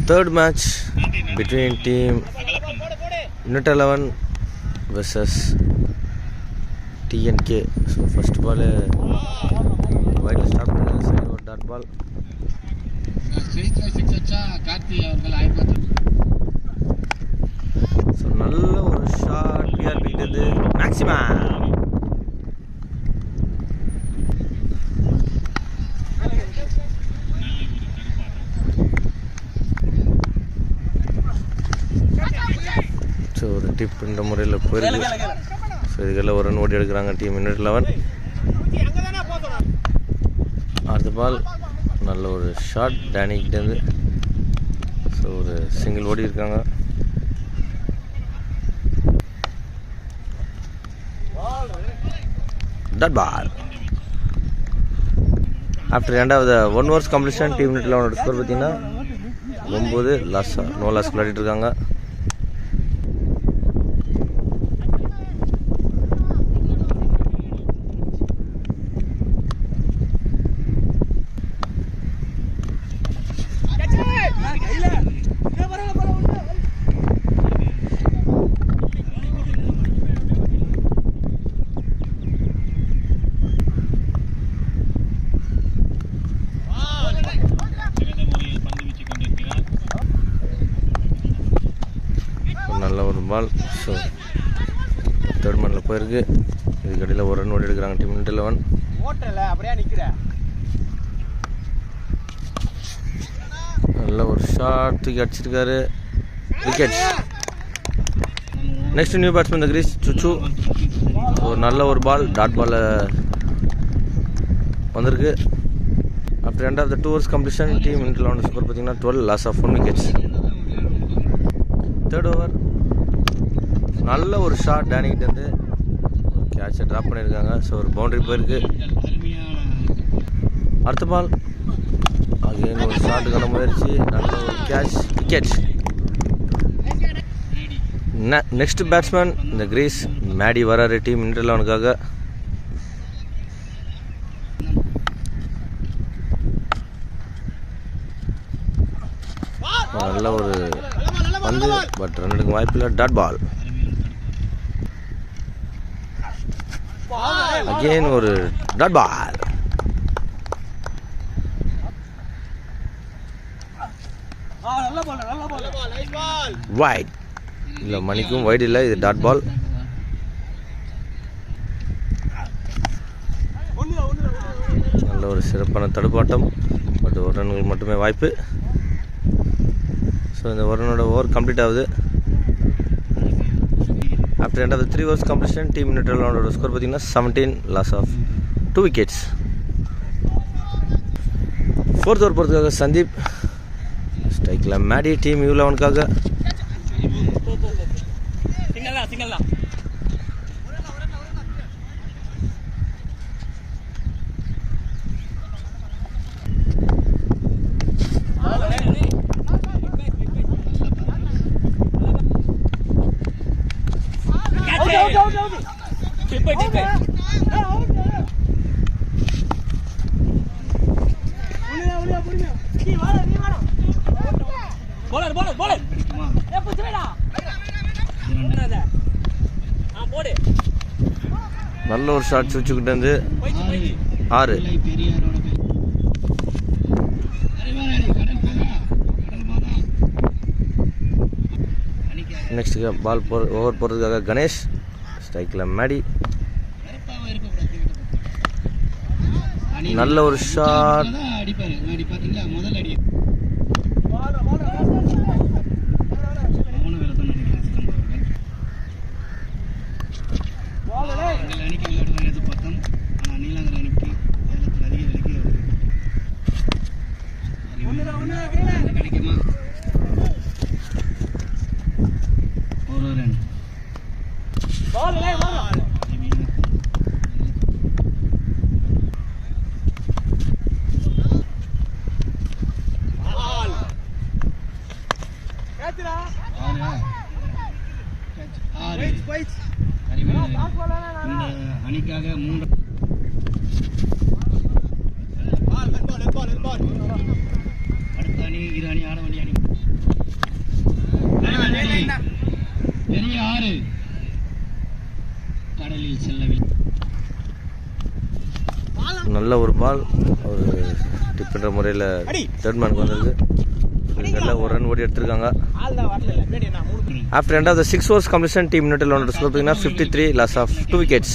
third match between team Unit 11 versus TNK. So first ball wide start பண்ணாங்க side ஒரு dot பால். Straight 6 அச்சா கார்த்தி அவர்கள் ஆயிரத்து. ஸோ நல்ல ஒரு ஷாட் பிஆர்பி கிட்ட மேக்ஸிமம். ஸோ ஒரு டிப் இந்த முறையில் போயிருக்கு. ஸோ இதுக்கெல்லாம் ஒரு ரன் ஓடி எடுக்கிறாங்க டீம் Unit 11. அடுத்த பால் நல்ல ஒரு ஷாட் டேனிக்கிட்டேருந்து. ஸோ ஒரு சிங்கிள் ஓடி இருக்காங்க. Dot ball. After end of the 1 overs completion team Unit 11 score பார்த்தீங்கன்னா 9 லாஸாக நோ லாஸ் விளையாடிட்டு இருக்காங்க. நல்ல ஒரு பால். ஸோ தேர்ட் மேனில் போயிருக்கு. இதுக்கடையில் ஒரு ரன் ஓடி எடுக்கிறாங்க டீம் Unit 11. நல்ல ஒரு ஷாட் தூக்கி அடிச்சிருக்காரு. விக்கெட். நெக்ஸ்ட் நியூ பேட்ஸ்மேன் இந்த கிரீஸ் சுச்சு. ஒரு நல்ல ஒரு பால் டாட் பால் வந்திருக்கு. After end of the 2 overs completion team Unit 11 score பார்த்தீங்கன்னா 12 loss of 1 wickets. Third over நல்ல ஒரு ஷாட் டேனிக்கிட்டேருந்து கேட்சை ட்ராப் பண்ணியிருக்காங்க. ஸோ ஒரு பவுண்டரி போயிருக்கு. அடுத்த பால் அகைன் ஒரு ஷாட்டுக்கான முயற்சி. நல்ல ஒரு கேட்ச். விக்கெட். நெக்ஸ்ட் பேட்ஸ்மேன் இந்த கிரீஸ் மேடி வராரு டீம் Unit 11க்காக. நல்ல ஒரு பந்து பட் ரன் எடுக்க வாய்ப்பில்லை. Dot ball. அகெயின் ஒரு டாட் பால். வைட் இல்லை, மணிக்கும் வைட் இல்லை, இது டாட் பால். நல்ல ஒரு சிறப்பான தடுப்பாட்டம் பட் ஒரு ரன்கள் மட்டுமே வாய்ப்பு. ஸோ இந்த ஒரு ரன்னோட ஓவர் கம்ப்ளீட் ஆகுது. After end of the 3 overs completion team Unit 11 score பார்த்தீங்கன்னா 17 loss of 2 wickets. Fourth over போகிறதுக்காக சந்தீப். ஸ்ட்ரைக்கில் மேடி டீம் U11க்காக. நல்ல ஒரு ஷாட் சுச்சுக்கிட்டு வந்து 6. நெக்ஸ்ட் பால் ஓவர் போகிறதுக்காக கணேஷ். ஸ்ட்ரைக்கில் மேடி. நல்ல ஒரு ஷாட். அணிக்காக 3 அடுத்த அணி இரு அணி ஆட வேண்டிய அணி பெரிய ஆறு கடலில் செல்லவில்லை. நல்ல ஒரு பால் ஒரு டிஃபெண்டர் முறையில் தேர்ட் மேனுக்கு வந்திருக்கு. நல்ல ஒரு ரன் ஓடி எடுத்திருக்காங்க. After end of the 6 overs completion team யூனிட்டில் ஒன்று ஸ்கோர் பார்த்தீங்கன்னா 53 லாஸ் ஆஃப் 2 wickets.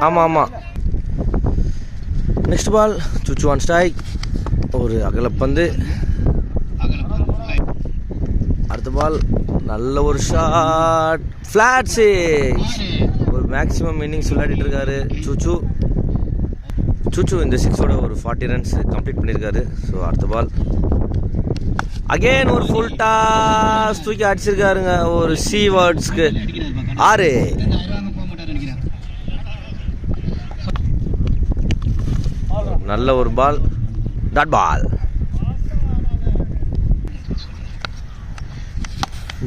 ஆமாம் ஆமாம். நெக்ஸ்ட் பால் சுச்சு ஆன் ஸ்ட்ரைக். ஒரு அகலப்பந்து. அடுத்த பால் நல்ல ஒரு ஷாட், ஃபிளாட் சிக்ஸ். ஒரு மேக்ஸிமம் இன்னிங்ஸ் விளையாடிட்டு இருக்காரு சுச்சு. இந்த 6ஓட ஒரு 40 runs கம்ப்ளீட் பண்ணியிருக்காரு. ஸோ அடுத்த பால் அகெயின் ஒரு ஃபுல் டாஸ் தூக்கி அடிச்சிருக்காருங்க. ஒரு சி வேர்ட்ஸ்க்கு 6. நல்ல ஒரு பால், டாட் பால்.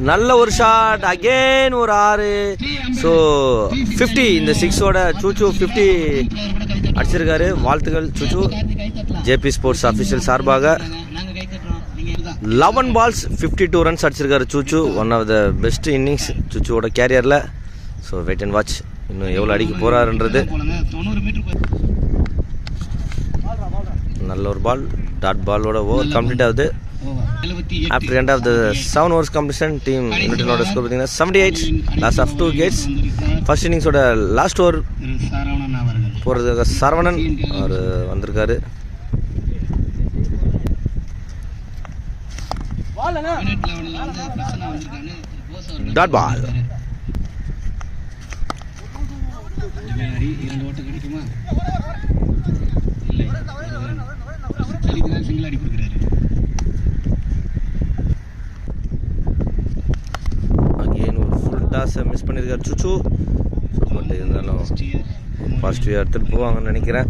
நல்ல ஒரு ஷாட், அகெயின் ஒரு 6. ஸோ 50 இந்த 6ஓட சூச்சு 50 அடிச்சிருக்காரு. வாழ்த்துக்கள் சூச்சு. ஜேபி ஸ்போர்ட்ஸ் அஃபிஷியல் சார்பாக 11 balls 52 runs அடிச்சிருக்காரு சூச்சு. One of the best innings சூச்சுவோட கேரியரில். ஸோ வெயிட் அண்ட் வாட்ச் இன்னும் எவ்வளோ அடிக்க போகிறாருன்றது. நல்ல ஒரு பால், டாட் பாலோட ஓவர் கம்ப்ளீட் ஆகுது. After end of the 7 overs completion team யூனிட்டினோட ஸ்கோர் பார்த்தீங்கன்னா 78 லாஸ் ஆஃப் 2 wickets. ஃபர்ஸ்ட் இன்னிங்ஸோட லாஸ்ட் ஓவர் போகிறதுக்காக சரவணன் அவர் வந்திருக்காரு. Dot ball. அகெயின் ஒரு ஃபுல் டாஸை மிஸ் பண்ணியிருக்காரு சுச்சு. பட் இருந்தாலும் பாசிட்டிவாக எடுத்துகிட்டு போவாங்கன்னு நினைக்கிறேன்.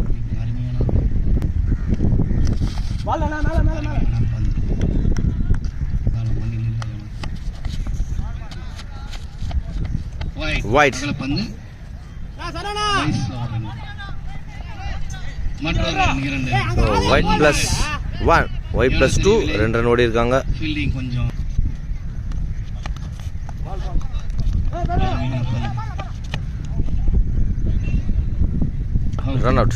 White. White plus 1, White plus 2, 2 run ஓடி இருக்காங்க. Run out.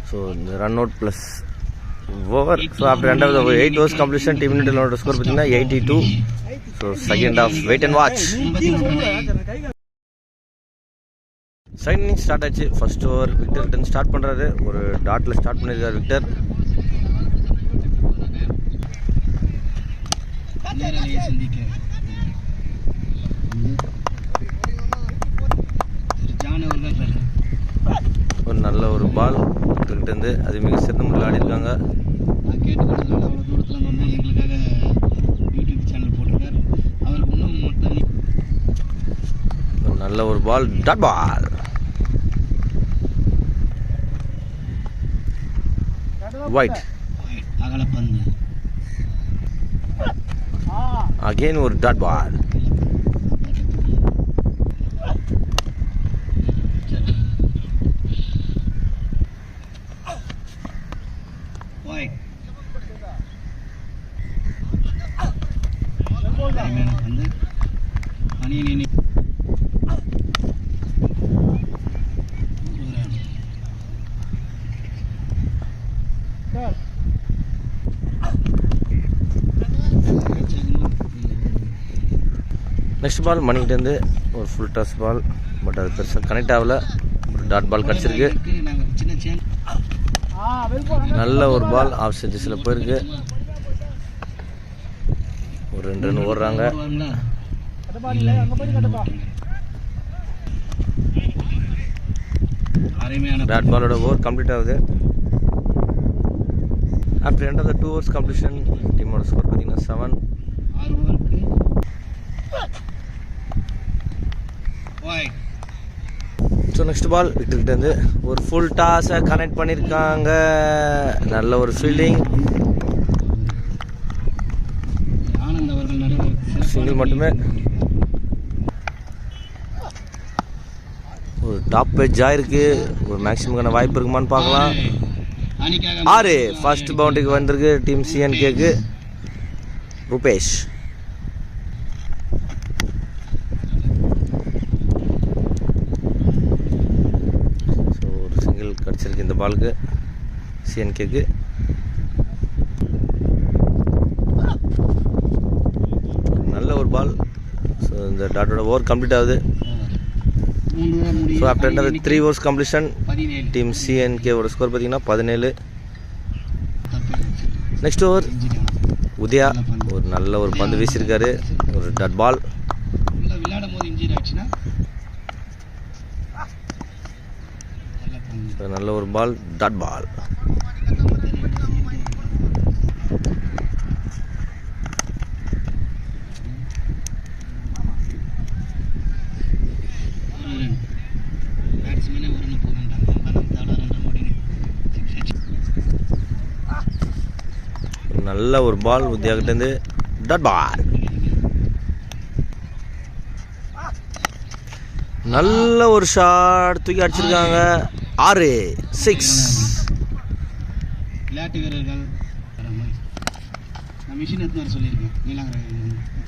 So run out plus over. So after end of the 8 overs completion team unit லோட ஸ்கோர் பார்த்தீங்கன்னா 82. So second half wait and watch. Second inning start ஆச்சு. First over Victor return start பண்ணுறாரு. ஒரு டாட்டில் start பண்ணியிருக்காரு Victor. ஒரு நல்ல ஒரு பால் விக்டர்கிட்டேருந்து அது மிக சிறந்த முறையில் ஆடி இருக்காங்க. நல்ல ஒரு பால், டாட் பால். ஒயிட் அகெயின் ஒரு டாட் பால். நெக்ஸ்ட் பால் மணிக்கிட்டேருந்து ஒரு ஃபுல் டாஸ் பால். பட் அது பெருசாக கனெக்ட் ஆகல. ஒரு டாட் பால் கிடச்சிருக்கு. நல்ல ஒரு பால் ஆஃப் சைட்ஸில் போயிருக்கு. ஒரு 2 run ஓடுறாங்க. டாட் பாலோட ஓவர் கம்ப்ளீட் ஆகுது. After end of the 2 overs completion டீமோட ஸ்கோர் பார்த்தீங்கன்னா 7. ஸோ நெக்ஸ்ட் பால் விக்டர்கிட்டேருந்து ஒரு ஃபுல் டாஸை கனெக்ட் பண்ணியிருக்காங்க. நல்ல ஒரு ஃபீல்டிங். சிங்கிள் மட்டுமே. டாப் பேஜ் ஆயிருக்கு. ஒரு மேக்ஸிமம்கான வாய்ப்பு இருக்குமான்னு பார்க்கலாம். 6 ஃபர்ஸ்ட் பவுண்டரிக்கு வந்திருக்கு டீம் சிஎன்கேக்கு. ரூபேஷ் ஸோ ஒரு சிங்கிள் கிடச்சிருக்கு இந்த பாலுக்கு சிஎன்கேக்கு. நல்ல ஒரு பால். ஸோ இந்த டாட்டோட ஓவர் கம்ப்ளீட் ஆகுது. So after 3 overs completion team சிஎன்கேவோட ஸ்கோர் பார்த்தீங்கன்னா 17. நெக்ஸ்ட் ஓவர் உதயா ஒரு நல்ல ஒரு பந்து வீசியிருக்காரு. ஒரு டாட் பால். நல்ல ஒரு பால், டாட் பால். நல்ல ஒரு பால் உத்தியாகிட்டேருந்து டாட் பால். நல்ல ஒரு ஷாட் தூக்கி அடிச்சிருக்காங்க. 6 விளையாட்டு வீரர்கள் நான் மிஷின் எடுத்து வர சொல்லியிருக்கேன். நீலாங்கரை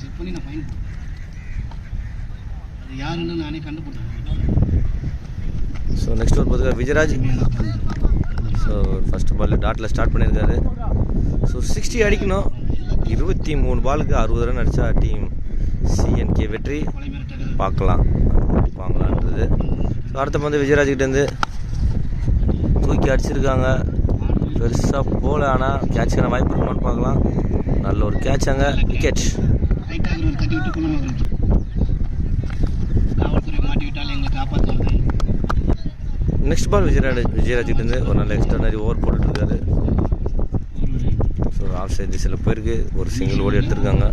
செக் பண்ணி நான் ஃபைன் போடுறேன். அது யாருன்னு நானே கண்டுபிடிச்சேன். ஸோ நெக்ஸ்ட் ஓவர் பார்த்துக்க விஜயராஜ். ஸோ ஃபர்ஸ்ட் பாலில் டாட்டில் ஸ்டார்ட் பண்ணியிருக்காரு. ஸோ 60 அடிக்கணும். 23 பாலுக்கு 60 ரன் அடித்தா டீம் சிஎன்கே வெற்றி. பார்க்கலாம் வாங்கலான்றது. ஸோ அடுத்த பந்து விஜயராஜ்கிட்டேருந்து தூக்கி அடிச்சிருக்காங்க. பெருசாக போல, ஆனால் கேட்சுக்கான வாய்ப்பு இருக்குமான்னு பார்க்கலாம். நல்ல ஒரு கேட்ச் அங்கே. விக்கெட். நெக்ஸ்ட் பால் விஜயராஜ்கிட்டேருந்து ஒரு நல்ல எக்ஸ்ட்ரானரி ஓவர் போட்டுருக்காரு. ஸோ ஆஃப் சைட் திசையில் போயிருக்கு. ஒரு சிங்கிள் ஓடி எடுத்திருக்காங்க.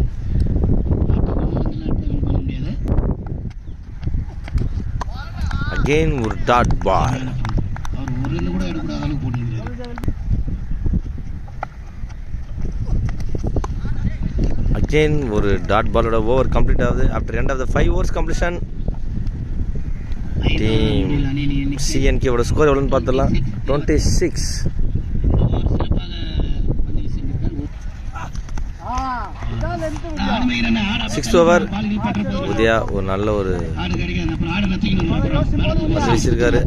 அகெயின் ஒரு டாட் பால். அகெயின் ஒரு டாட் பாலோட ஓவர் கம்ப்ளீட் ஆகுது. After end of the 5 overs completion team சிஎன்கேவோட ஸ்கோர் எவ்வளோன்னு பார்த்துடலாம். 26. சிக்ஸ்த் ஓவர் உதயா ஒரு நல்ல ஒரு வீசியிருக்காரு.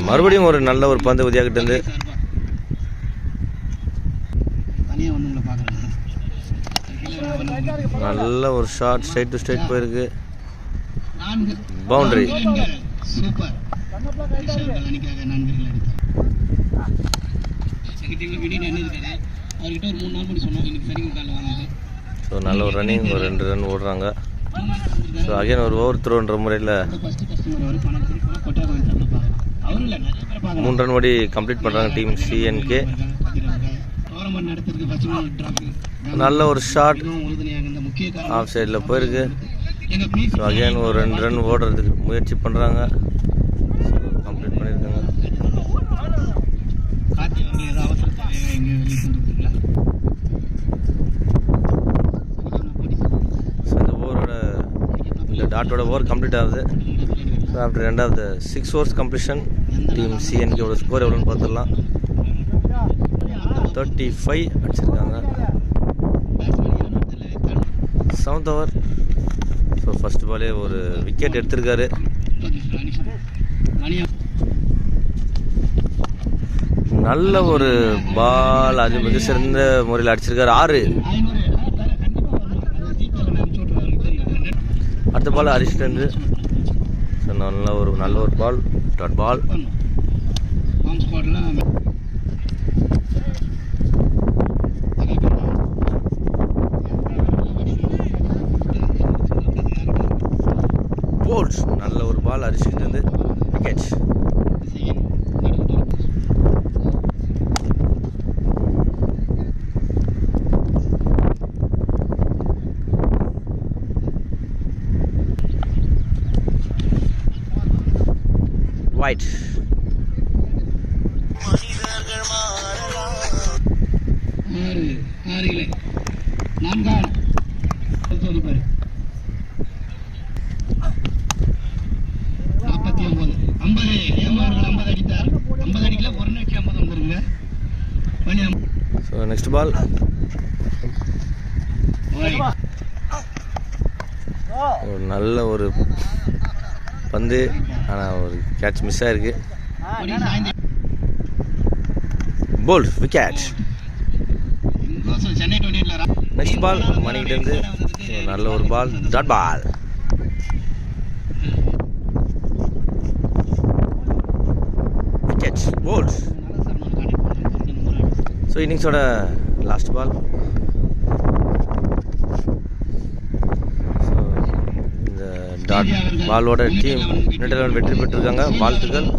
மறுபடியும் ஒரு நல்ல ஒரு பந்து உதயா கிட்ட இருந்து. நல்ல ஒரு ஷாட் ஸ்ட்ரைட் டு ஸ்ட்ரைட் போயிருக்கு. பவுண்டரி. ஸோ நல்ல ஒரு ரன்னிங். ஒரு 2 ரன் ஓடுறாங்க. ஸோ அகைன் ஒரு ஓவர் த்ரோன்ற முறையில் 3 ரன் ஓடி கம்ப்ளீட் பண்ணுறாங்க டீம் சிஎன்கே. நல்ல ஒரு ஷாட் ஆஃப் சைடில் போயிருக்கு. ஸோ அகைன் ஒரு 2 ரன் ஓடுறதுக்கு முயற்சி பண்ணுறாங்க. ஸோ கம்ப்ளீட் பண்ணியிருக்காங்க. ஸோ இந்த ஓவரோட இந்த டாட்டோட ஓவர் கம்ப்ளீட் ஆகுது. So after end of the 6 overs completion team சிஎன்கேவோட ஸ்கோர் எவ்வளோன்னு பார்த்துடலாம். 35 அடிச்சிருக்காங்க. 7th over. ஸோ ஃபர்ஸ்ட் பாலே ஒரு விக்கெட் எடுத்திருக்காரு. நல்ல ஒரு பால், அது மிக சிறந்த முறையில் அடிச்சிருக்காரு. 6. அடுத்த பால் ஹரிஷ்டந்து. ஸோ நல்ல ஒரு பால், டாட் பால். போல்ஸ் நல்ல ஒரு பால் ஹரிஷ்டந்து. Wicket. White. So next ball ஒரு நல்ல ஒரு பந்து, ஆனால் ஒரு கேட்ச் மிஸ் ஆகிருக்கு. Bowled wicket. நெக்ஸ்ட் பால் மணிக்கிட்டேருந்து நல்ல ஒரு ball, dot ball. Wicket bowled. So இன்னிங்ஸோட லாஸ்ட் பால். ஸோ இந்த டாட் பாலோட டீம் யுனைடெட் வெற்றி பெற்றிருக்காங்க. வாழ்த்துக்கள்.